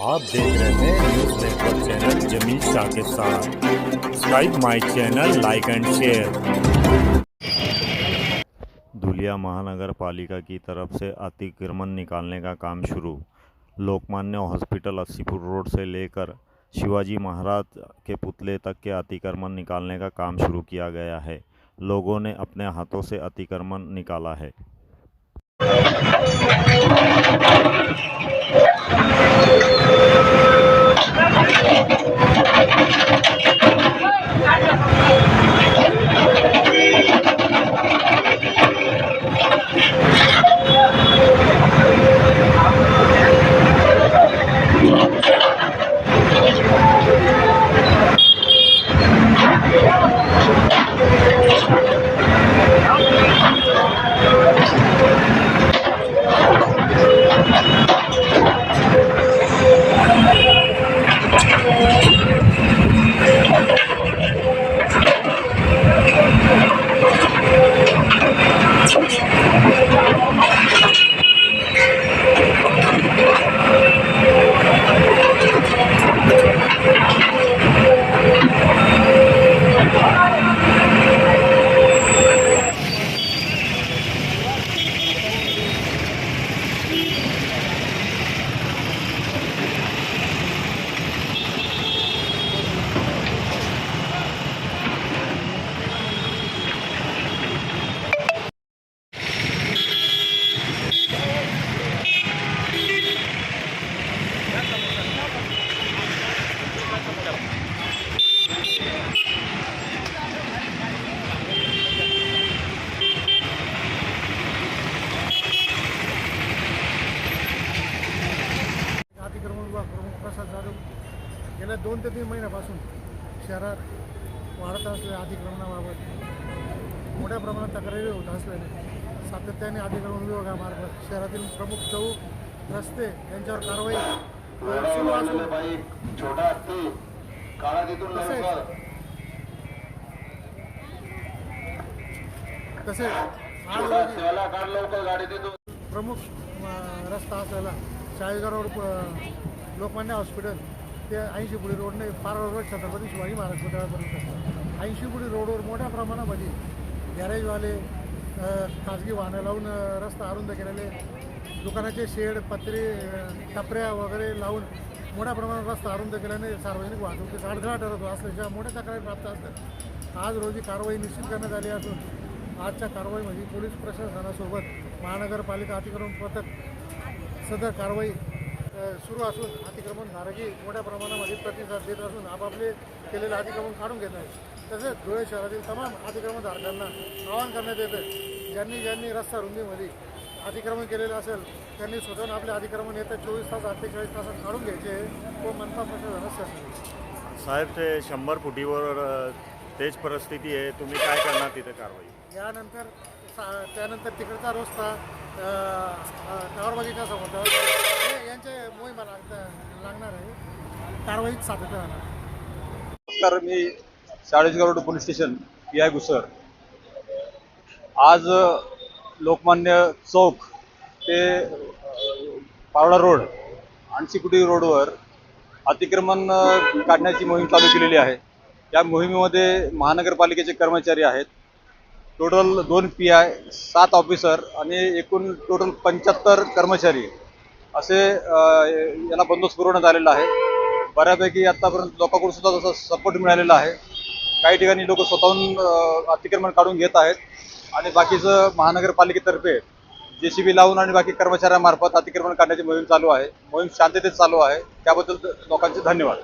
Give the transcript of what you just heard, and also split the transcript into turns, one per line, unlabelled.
आप देख रहे हैं news network channel Jameel Shah के साथ। Subscribe my channel, like and share. Dhulia महानगर पालिका की तरफ से अतिक्रमण निकालने का काम शुरू। लोकमान्य हॉस्पिटल 80 रोड से लेकर शिवाजी महाराज के पुतले तक के अतिक्रमण निकालने का काम शुरू किया गया है। लोगों ने अपने हाथों से अतिक्रमण निकाला है।
अतिक्रमण विभाग प्रमुख प्रसाद जाधव गेल्या 2 ते 3 महिन्यापासून शहरात वाढत असलेल्या अतिक्रमणाबाबत मोठ्या प्रमाणात तक्रारी होत असल्याने सातत्याने अतिक्रमण विभागामार्फत शहरातील प्रमुख चौक, रस्ते यांच्यावर कारवाई सुरू असून तसेच आज प्रमुख रस्ता असलेला चाळीसगाव रोड लोकमान्य हॉस्पिटल ते 80 फुटी रोडने पारवर छत्रपती शिवाजी महाराज पुतळ्यापर्यंत 80 फुटी रोडवर मोठ्या प्रमाणामध्ये गॅरेजवाले खाजगी वाहनं लावून रस्ता अरुंद केलेले, दुकानाचे शेड, पत्रे, टपऱ्या वगैरे लावून मोठ्या प्रमाणात रस्ता अरुंद केल्याने सार्वजनिक वाहतुकीचा अडथळा ठरत असल्याच्या मोठ्या तक्रारी प्राप्त असतात। आज रोजी कारवाई निश्चित करण्यात आली असून आजच्या कारवाईमध्ये पोलीस प्रशासनासोबत महानगरपालिका अतिक्रमण पथक सदर कारवाई सुरू असून अतिक्रमणधारकही मोठ्या प्रमाणामध्ये प्रतिसाद देत असून आपापले केलेले अतिक्रमण काढून घेत आहेत। तसेच धुळे शहरातील तमाम अतिक्रमणधारकांना आवाहन करण्यात येतं, ज्यांनी रस्ता रुंदीमध्ये अतिक्रमण केलेलं असेल त्यांनी स्वतःहून आपले अतिक्रमण येत्या 24 तास 48 तासात काढून घ्यायचे व मनपा प्रशासनास
साहेब, ते 100 फुटीवर तेच परिस्थिती आहे, तुम्ही काय करणार तिथे कारवाई?
त्यानंतर तिकडचा रस्ता टावरबागेच्या समोर यांचे मोहीम लागणार आहे, कारवाईत सातत्य राहणार।
नमस्कार, मी Chalisgaon road police station PI Ghusar. आज लोकमान्य चौक ते पावडा रोड 80 फुटी रोडवर अतिक्रमण काढण्याची मोहीम चालू केलेली आहे। या मोहिमेमध्ये महानगरपालिकेचे कर्मचारी आहेत, टोटल 2 PI, 7 ऑफिसर आणि एकूण टोटल 75 कर्मचारी असे याला बंदोबस्त पुरवण्यात आलेला आहे। बऱ्यापैकी आतापर्यंत लोकांकडून सुद्धा तसा सपोर्ट मिळालेला आहे। काही ठिकाणी लोक स्वतःहून अतिक्रमण काढून घेत आहेत आणि बाकीचं महानगरपालिकेतर्फे JCB लावून आणि बाकी कर्मचाऱ्यांमार्फत अतिक्रमण काढण्याची मोहीम चालू आहे। मोहीम शांततेत चालू आहे, त्याबद्दल लोकांचे धन्यवाद।